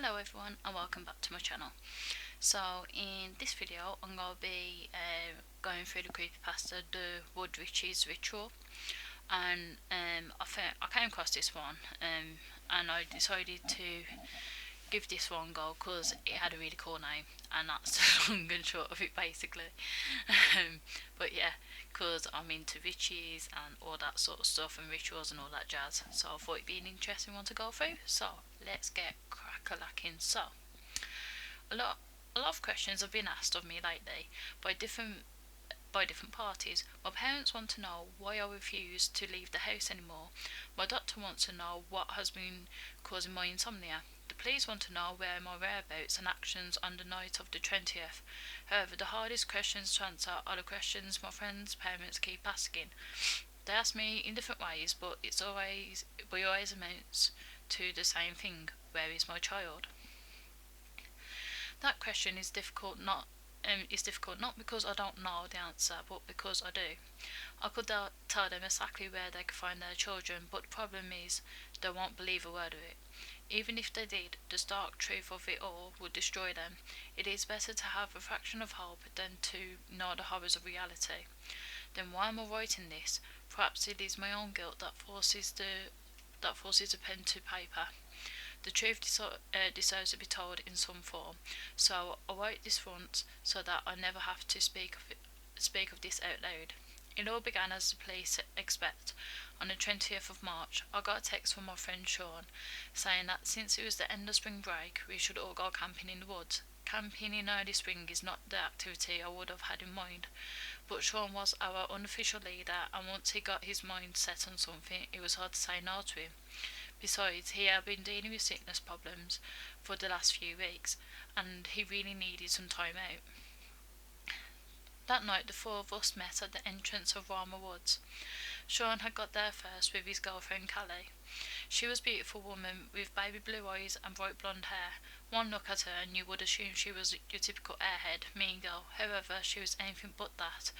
Hello everyone and welcome back to my channel. So in this video I'm going to be going through the creepypasta, the Wood Witches Ritual, and I came across this one and I decided to give this one a go because it had a really cool name, and that's the long and short of it basically. But yeah, because I'm into witches and all that sort of stuff and rituals and all that jazz, so I thought it'd be an interesting one to go through. So let's get crack-a-lacking. So a lot of questions have been asked of me lately by different parties. My parents want to know why I refuse to leave the house anymore. My doctor wants to know what has been causing my insomnia. The police want to know where my whereabouts and actions on the night of the 20th. However, the hardest questions to answer are the questions my friends' parents keep asking. They ask me in different ways, but it always amounts to the same thing: where is my child? That question is difficult not because I don't know the answer, but because I do. I could tell them exactly where they could find their children, but the problem is they won't believe a word of it. Even if they did, the stark truth of it all would destroy them. It is better to have a fraction of hope than to know the horrors of reality. Then why am I writing this? Perhaps it is my own guilt that forces the pen to paper. The truth deserves to be told in some form, so I write this once so that I never have to speak of this out loud. It all began as the police expect. On the 20th of March, I got a text from my friend Sean saying that since it was the end of spring break, we should all go camping in the woods. Camping in early spring is not the activity I would have had in mind, but Sean was our unofficial leader, and once he got his mind set on something, it was hard to say no to him. Besides, he had been dealing with sickness problems for the last few weeks, and he really needed some time out. That night the four of us met at the entrance of Rama Woods. Sean had got there first with his girlfriend Callie. She was a beautiful woman with baby blue eyes and bright blonde hair. One look at her and you would assume she was your typical airhead, mean girl. However, she was anything but that.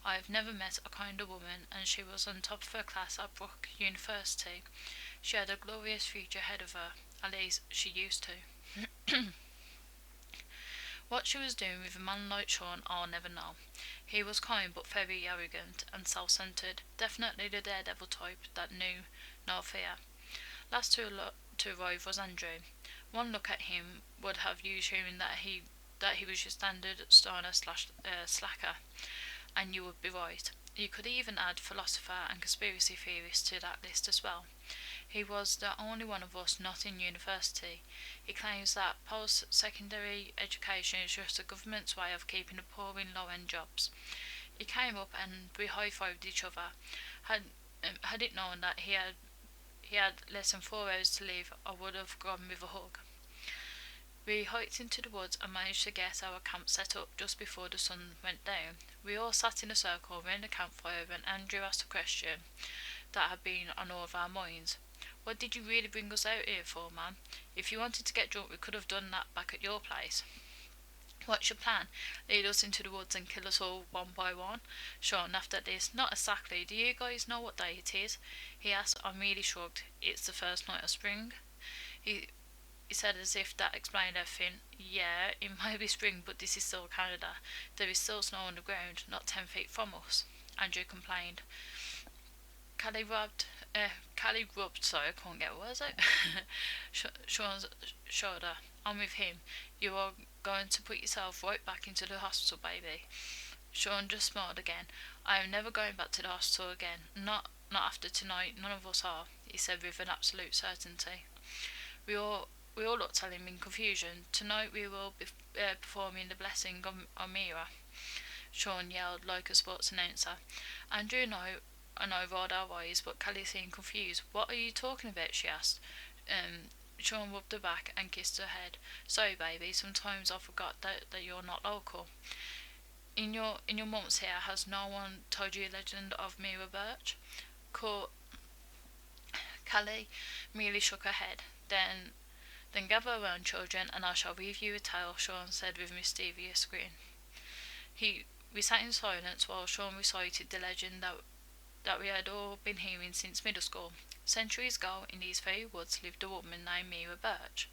I have never met a kinder woman, and she was on top of her class at Brook University. She had a glorious future ahead of her, at least she used to. What she was doing with a man like Sean, I'll never know. He was kind but very arrogant and self-centered, definitely the daredevil type that knew no fear. Last to arrive was Andrew. One look at him would have you assuming that he was your standard stoner slacker, and you would be right. You could even add philosopher and conspiracy theorist to that list as well. He was the only one of us not in university. He claims that post-secondary education is just the government's way of keeping the poor in low-end jobs. He came up and we high-fived each other. Had it known that he had less than 4 hours to live, I would have gone with a hug. We hiked into the woods and managed to get our camp set up just before the sun went down. We all sat in a circle round the campfire, and Andrew asked a question that had been on all of our minds. What did you really bring us out here for, man? If you wanted to get drunk, we could have done that back at your place. What's your plan? Lead us into the woods and kill us all one by one? Sean laughed at this. Not exactly. Do you guys know what day it is? He asked. I merely shrugged. It's the first night of spring. He said as if that explained everything. Yeah, it might be spring, but this is still Canada. There is still snow on the ground, not 10 feet from us. Andrew complained. Callie rubbed, sorry, I can't get words out, Sean's shoulder. I'm with him. You are going to put yourself right back into the hospital, baby. Sean just smiled again. I am never going back to the hospital again. Not after tonight. None of us are, he said with an absolute certainty. We all looked at him in confusion. Tonight we will be performing the blessing on Mira, Sean yelled like a sports announcer. Andrew and I rolled our eyes, but Callie seemed confused. What are you talking about? She asked. Sean rubbed her back and kissed her head. Sorry, baby. Sometimes I forgot that you're not local. In your months here, has no one told you the legend of Mira Birch? Callie merely shook her head. Then gather around, children, and I shall weave you a tale, Sean said with a mischievous grin. We sat in silence while Sean recited the legend that we had all been hearing since middle school. Centuries ago, in these very woods lived a woman named Mira Birch.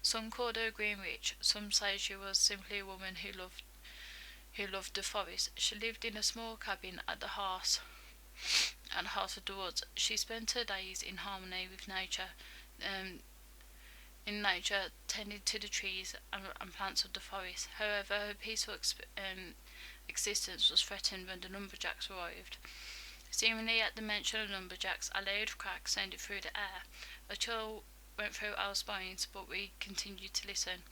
Some called her a green witch, some say she was simply a woman who loved the forest. She lived in a small cabin at the heart of the woods. She spent her days in harmony with nature, um, tending to the trees and plants of the forest. However, her peaceful existence was threatened when the lumberjacks arrived. Seemingly at the mention of lumberjacks, a loud crack sounded through the air. A chill went through our spines, but we continued to listen.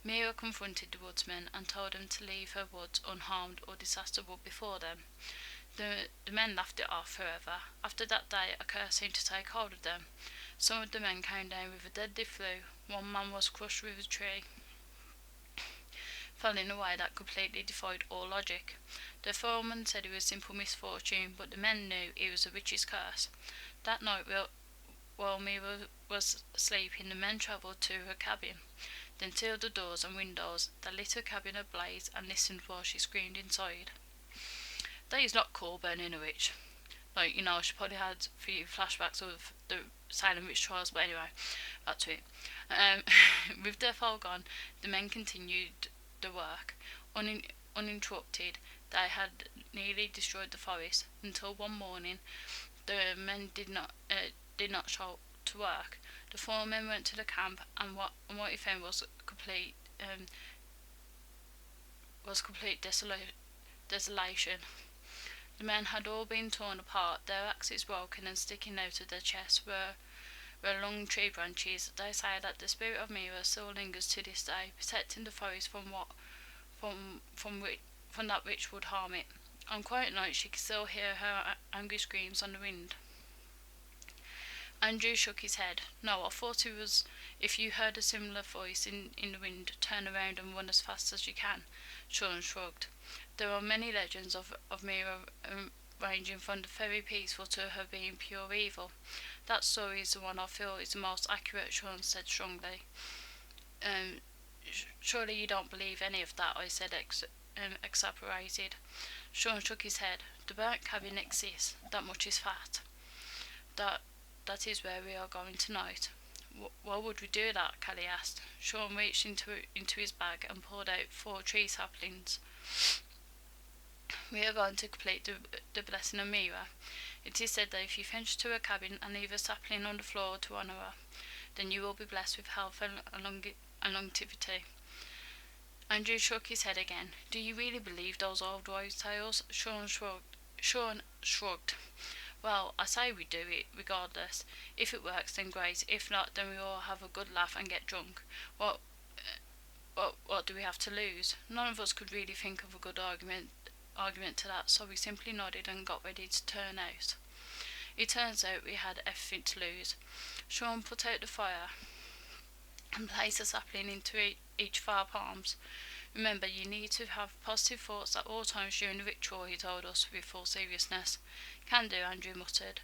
Mira confronted the woodsmen and told them to leave her woods unharmed or disaster would befall them. The men laughed it off, however. After that day, a curse seemed to take hold of them. Some of the men came down with a deadly flu. One man was crushed with a tree, fell in a way that completely defied all logic. The foreman said it was simple misfortune, but the men knew it was a witch's curse. That night, while Mira was sleeping, the men travelled to her cabin, then sealed the doors and windows. They lit her cabin ablaze and listened while she screamed inside. That is not cool, burning a witch. Like, she probably had a few flashbacks of the Salem witch trials, but anyway, back to it. With their fall gone, the men continued the work. Uninterrupted, they had nearly destroyed the forest, until one morning the men did not show to work. The four men went to the camp, and what he found was complete desolation. The men had all been torn apart, their axes broken, and sticking out of their chests were long tree branches. They say that the spirit of Mira still lingers to this day, protecting the forest from that which would harm it. On quiet nights she could still hear her angry screams on the wind. Andrew shook his head. No, I thought it was if you heard a similar voice in the wind, turn around and run as fast as you can. Sean shrugged. There are many legends of Mira, ranging from the very peaceful to her being pure evil. That story is the one I feel is the most accurate, Sean said strongly. Surely you don't believe any of that, I said, exasperated. Sean shook his head. The burnt cabin exists, that much is fact. That is where we are going tonight. Why would we do that? Kelly asked. Sean reached into his bag and pulled out 4 tree saplings. We are going to complete the blessing of Mira. It is said that if you venture to her cabin and leave a sapling on the floor to honour her, then you will be blessed with health and longevity. Andrew shook his head again. Do you really believe those old wives' tales? Sean shrugged. Well, I say we do it, regardless. If it works, then great. If not, then we all have a good laugh and get drunk. What do we have to lose? None of us could really think of a good argument to that, so we simply nodded and got ready to turn out. It turns out we had everything to lose. Sean put out the fire and placed a sapling into each of our palms. Remember, you need to have positive thoughts at all times during the ritual, he told us with full seriousness. Can do, Andrew muttered,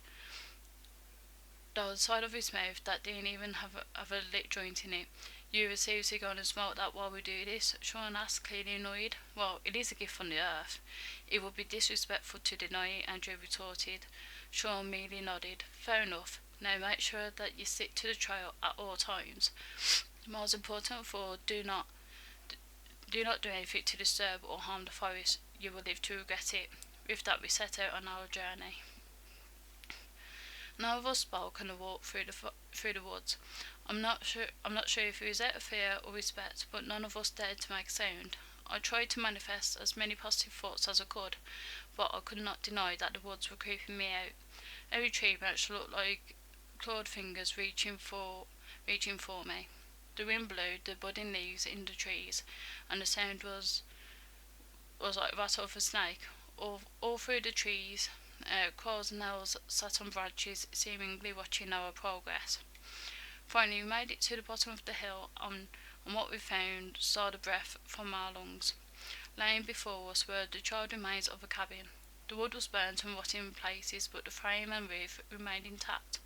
though the side of his mouth that didn't even have a lit joint in it. You were seriously going to smoke that while we do this? Sean asked, clearly annoyed. Well, it is a gift from the earth. It would be disrespectful to deny it, Andrew retorted. Sean merely nodded. Fair enough. Now make sure that you stick to the trail at all times. Most important of all, do not do anything to disturb or harm the forest. You will live to regret it. With that, we set out on our journey. None of us spoke and walked through the woods. I'm not sure if it was out of fear or respect, but none of us dared to make a sound. I tried to manifest as many positive thoughts as I could, but I could not deny that the woods were creeping me out. Every tree branch looked like clawed fingers reaching for me. The wind blew the budding leaves in the trees, and the sound was like the rattle of a snake. All through the trees, crows and owls sat on branches, seemingly watching our progress. Finally, we made it to the bottom of the hill, and what we found stole the breath from our lungs. Lying before us were the charred remains of a cabin. The wood was burnt and rotting in places, but the frame and roof remained intact.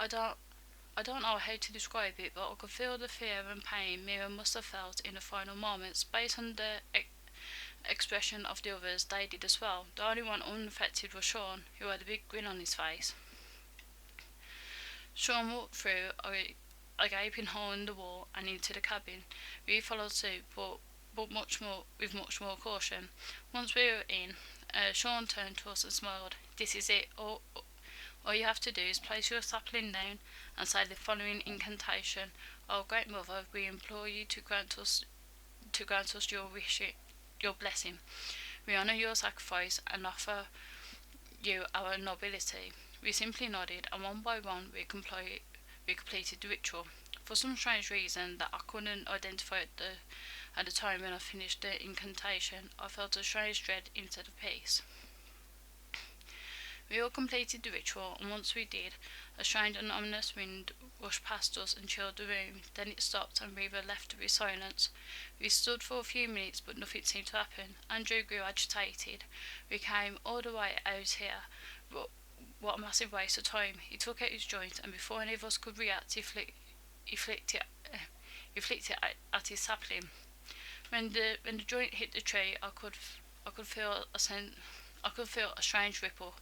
I don't know how to describe it, but I could feel the fear and pain Mira must have felt in the final moments. Based on the expression of the others, they did as well. The only one unaffected was Sean, who had a big grin on his face. Sean walked through a gaping hole in the wall and into the cabin. We followed suit, but with much more caution. Once we were in, Sean turned to us and smiled. "This is it. All you have to do is place your sapling down and say the following incantation. Oh, great mother, we implore you to grant us your your blessing. We honour your sacrifice and offer you our nobility." We simply nodded, and one by one we completed the ritual. For some strange reason that I couldn't identify at the time when I finished the incantation, I felt a strange dread instead of peace. We all completed the ritual, and once we did, a strange and ominous wind rushed past us and chilled the room. Then it stopped, and we were left with silence. We stood for a few minutes, but nothing seemed to happen. Andrew grew agitated. "We came all the way out here. What a massive waste of time." He took out his joint, and before any of us could react, he flicked it at his sapling. When the joint hit the tree, I could feel a strange ripple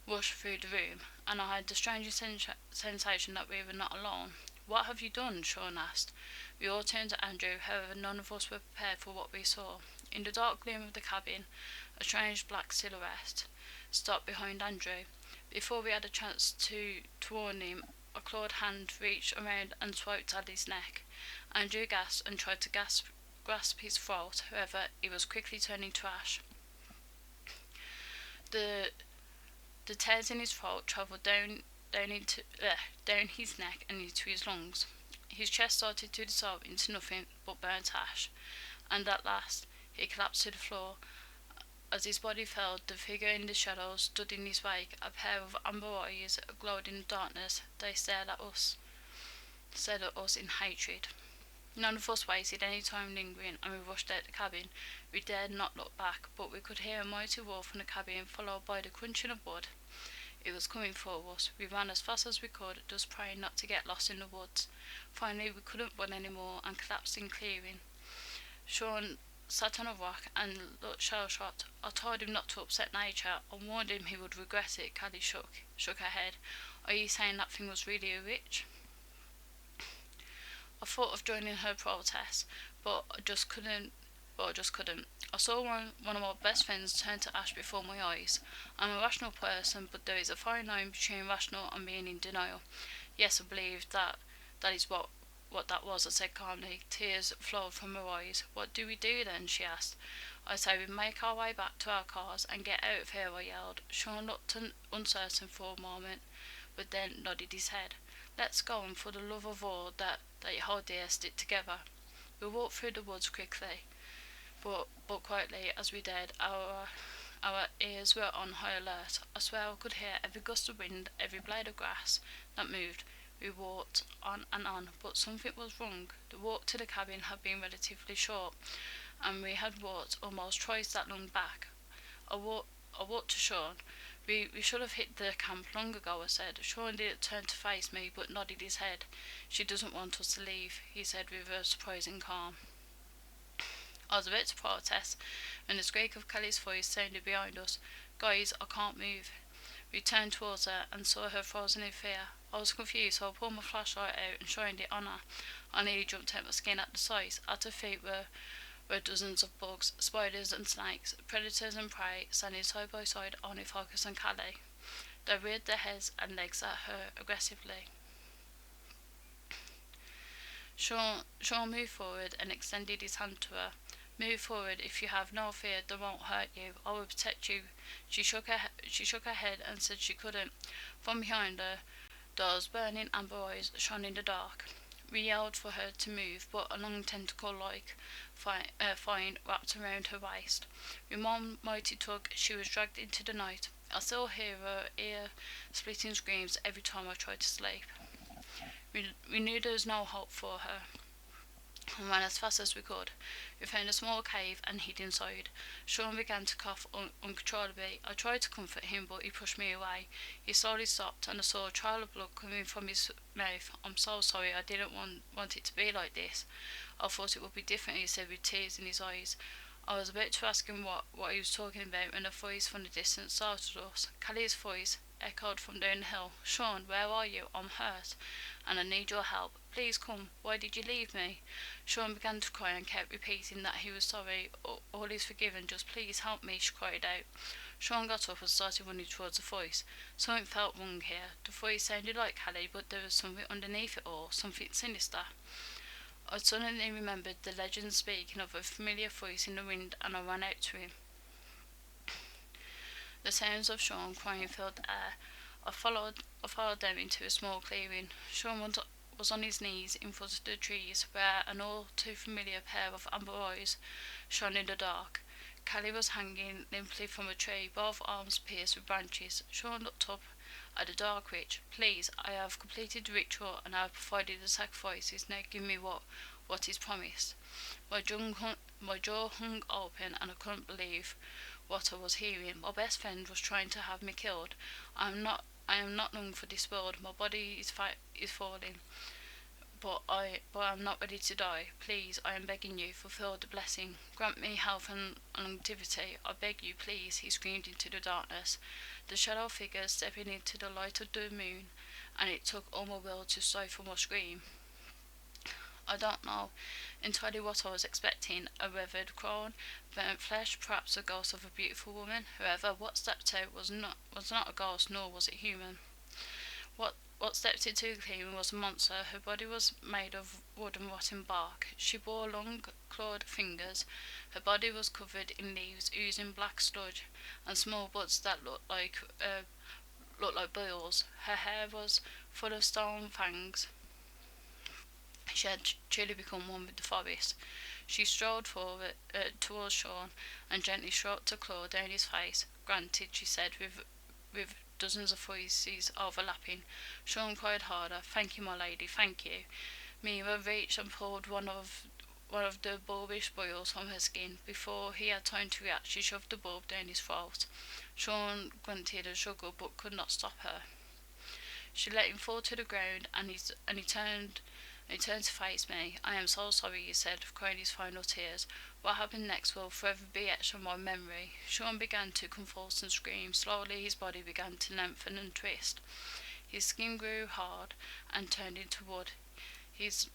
rush through the room, and I had the strangest sensation that we were not alone. "What have you done?" Sean asked. We all turned to Andrew, however none of us were prepared for what we saw. In the dark gloom of the cabin, a strange black silhouette stopped behind Andrew. Before we had a chance to warn him, a clawed hand reached around and swiped at his neck. Andrew gasped and tried to grasp his throat, however, it was quickly turning to ash. The tears in his throat travelled down his neck and into his lungs. His chest started to dissolve into nothing but burnt ash, and at last he collapsed to the floor. As his body fell, the figure in the shadows stood in his wake. A pair of amber eyes glowed in the darkness. They stared at us in hatred. None of us wasted any time lingering, and we rushed out the cabin. We dared not look back, but we could hear a mighty roar from the cabin, followed by the crunching of wood. It was coming for us. We ran as fast as we could, just praying not to get lost in the woods. Finally, we couldn't run any more and collapsed in clearing. Sean sat on a rock and looked shell-shocked. I told him not to upset nature. I warned him he would regret it. Callie shook her head. "Are you saying that thing was really a witch?" I thought of joining her protest, but I just couldn't. I saw one of my best friends turn to ash before my eyes. I'm a rational person, but there is a fine line between rational and being in denial. "Yes, I believe that is what that was," I said calmly. Tears flowed from her eyes. "What do we do then?" she asked. "I say we make our way back to our cars and get out of here," I yelled. Sean looked uncertain for a moment, but then nodded his head. "Let's go, and for the love of all that you hold dear, stick together." We walked through the woods quickly, but quietly as we did. Our ears were on high alert. I swear I could hear every gust of wind, every blade of grass that moved. We walked on and on, but something was wrong. The walk to the cabin had been relatively short, and we had walked almost twice that long back. I walked to Sean. We should have hit the camp long ago," I said. Sean didn't turn to face me, but nodded his head. "She doesn't want us to leave," he said with a surprising calm. I was about to protest when the squeak of Kelly's voice sounded behind us. "Guys, I can't move." We turned towards her and saw her frozen in fear. I was confused, so I pulled my flashlight out and shined it on her. I nearly jumped out my skin at the sight. At her feet were dozens of bugs, spiders and snakes, predators and prey, standing side by side, only Focus and Callie. They reared their heads and legs at her aggressively. Sean moved forward and extended his hand to her. "Move forward. If you have no fear, they won't hurt you. I will protect you." She shook her head and said she couldn't. From behind her, those burning amber eyes shone in the dark. We yelled for her to move, but a long tentacle-like vine wrapped around her waist. With one mighty tug, she was dragged into the night. I still hear her ear-splitting screams every time I try to sleep. We knew there was no hope for her, and ran as fast as we could. We found a small cave and hid inside. Sean began to cough uncontrollably. I tried to comfort him, but he pushed me away. He slowly stopped, and I saw a trail of blood coming from his mouth. "I'm so sorry. I didn't want it to be like this. I thought it would be different," he said with tears in his eyes. I was about to ask him what he was talking about when a voice from the distance startled us. Callie's voice. echoed from down the hill. "Sean, where are you? I'm hurt, and I need your help. Please come. Why did you leave me?" Sean began to cry and kept repeating that he was sorry. All is forgiven. Just please help me," she cried out. Sean got up and started running towards the voice. Something felt wrong here. The voice sounded like Callie, but there was something underneath it all, something sinister. I suddenly remembered the legend speaking of a familiar voice in the wind, and I ran out to him. The sounds of Sean crying filled the air. I followed them into a small clearing. Sean was on his knees in front of the trees, where an all too familiar pair of amber eyes shone in the dark. Callie was hanging limply from a tree, both arms pierced with branches. Sean looked up at the dark witch. "Please, I have completed the ritual and I have provided the sacrifices. Now give me what is promised." My jaw hung open and I couldn't believe what I was hearing. My best friend was trying to have me killed. I am not long for this world. My body is falling, but I'm not ready to die. Please, I am begging you, fulfill the blessing. Grant me health and longevity. I beg you, please," he screamed into the darkness. The shadow figure stepping into the light of the moon, and it took all my will to stifle my scream. I don't know entirely what I was expecting, a weathered crown, burnt flesh, perhaps the ghost of a beautiful woman. However, what stepped out was not a ghost, nor was it human. What stepped into the clearing was a monster. Her body was made of wood and rotten bark. She bore long, clawed fingers. Her body was covered in leaves, oozing black sludge, and small buds that looked like boils. Her hair was full of stone fangs. She had truly become one with the forest. She strode forward towards Sean and gently stroked a claw down his face. "Granted," she said, with dozens of voices overlapping. Sean cried harder. "Thank you, my lady, thank you." Mira reached and pulled one of the bulbish boils from her skin. Before he had time to react, she shoved the bulb down his throat. Sean grunted and struggled, but could not stop her. She let him fall to the ground, and he turned to face me. "I am so sorry," he said, crying his final tears. "What happened next will forever be etched on my memory." Sean began to convulse and scream. Slowly his body began to lengthen and twist. His skin grew hard and turned into wood. His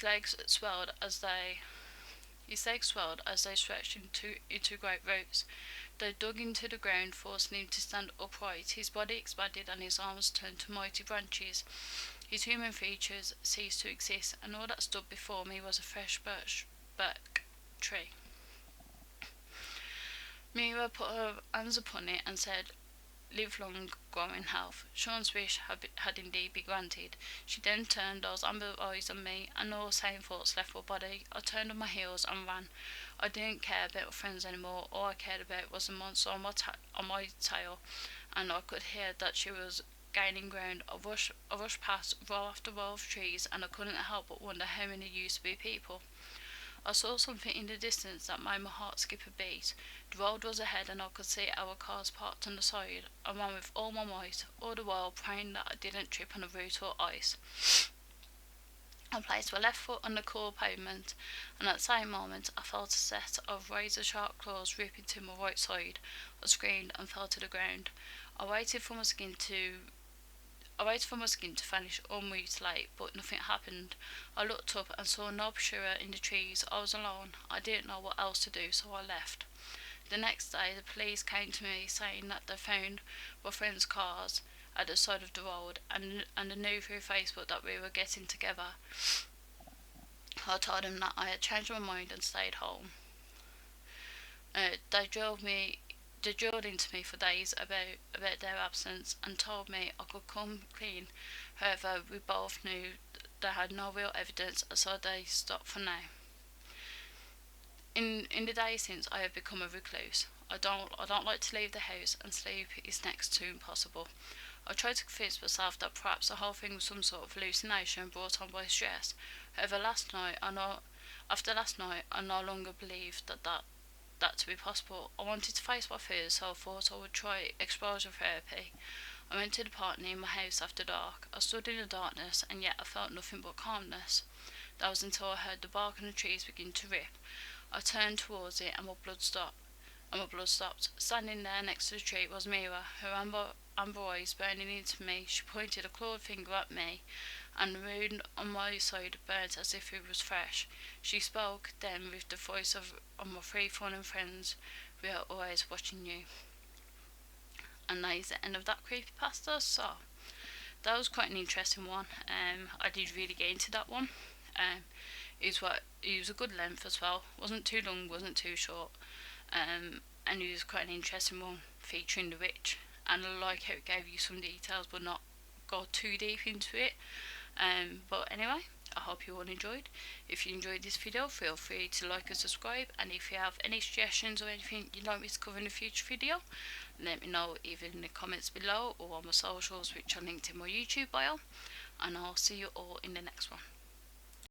legs swelled as they stretched into great roots. They dug into the ground, forcing him to stand upright. His body expanded and his arms turned to mighty branches. His human features ceased to exist, and all that stood before me was a fresh birch tree. Mira put her hands upon it and said, "Live long, grow in health." Sean's wish had indeed been granted. She then turned those amber eyes on me, and no sane thoughts left my body. I turned on my heels and ran. I didn't care about my friends anymore. All I cared about was the monster on my tail, and I could hear that she was gaining ground. I rushed past row after row of trees, and I couldn't help but wonder how many used to be people. I saw something in the distance that made my heart skip a beat. The road was ahead, and I could see our cars parked on the side. I ran with all my might, all the while praying that I didn't trip on a root or ice. I placed my left foot on the cool pavement, and at the same moment I felt a set of razor-sharp claws rip into my right side. I screamed and fell to the ground. I waited for my skin to vanish unmutilate, but nothing happened. I looked up and saw no pursuer in the trees. I was alone. I didn't know what else to do, so I left. The next day, the police came to me saying that they found my friend's cars at the side of the road, and they knew through Facebook that we were getting together. I told them that I had changed my mind and stayed home. They drilled into me for days about their absence and told me I could come clean. However, we both knew they had no real evidence, so they stopped for now. In the days since, I have become a recluse. I don't like to leave the house, and sleep is next to impossible. I tried to convince myself that perhaps the whole thing was some sort of hallucination brought on by stress. However, after last night, I no longer believed that to be possible. I wanted to face my fears, so I thought I would try exposure therapy. I went to the park near my house after dark. I stood in the darkness, and yet I felt nothing but calmness. That was until I heard the bark on the trees begin to rip. I turned towards it, and my blood stopped. Standing there next to the tree was Mira. Her amber eyes burning into me. She pointed a clawed finger at me, and the moon on my side burnt as if it was fresh. She spoke then with the voice of my three fallen friends. We are always watching you. And that is the end of that creepypasta. So that was quite an interesting one. I did really get into that one. It was a good length as well. Wasn't too long, wasn't too short. And it was quite an interesting one featuring the witch. And I like how it gave you some details, but not go too deep into it. But anyway, I hope you all enjoyed. If you enjoyed this video, feel free to like and subscribe. And if you have any suggestions or anything you'd like me to cover in a future video, let me know either in the comments below or on my socials, which are linked in my YouTube bio. And I'll see you all in the next one.